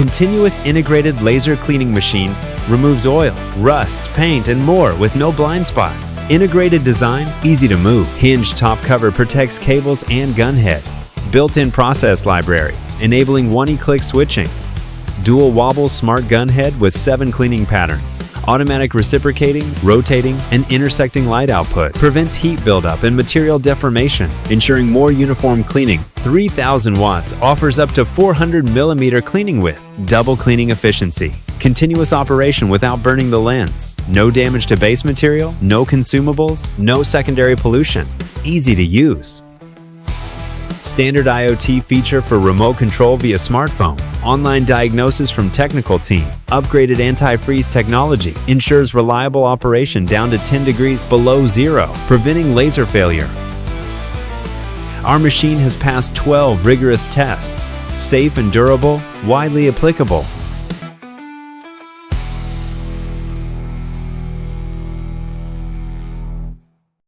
continuous integrated laser cleaning machine removes oil, rust, paint, and more with no blind spots. Integrated design, easy to move. Hinge top cover protects cables and gun head. Built-in process library, enabling one-click switching. Dual wobble smart gun head with 7 cleaning patterns. Automatic reciprocating, rotating, and intersecting light output. Prevents heat buildup and material deformation, ensuring more uniform cleaning. 3000 watts offers up to 400 millimeter cleaning width. Double cleaning efficiency. Continuous operation without burning the lens. No damage to base material, no consumables, no secondary pollution. Easy to use. Standard IoT feature for remote control via smartphone. Online diagnosis from technical team. Upgraded anti-freeze technology ensures reliable operation down to 10 degrees below zero, preventing laser failure. Our machine has passed 12 rigorous tests. Safe and durable, widely applicable.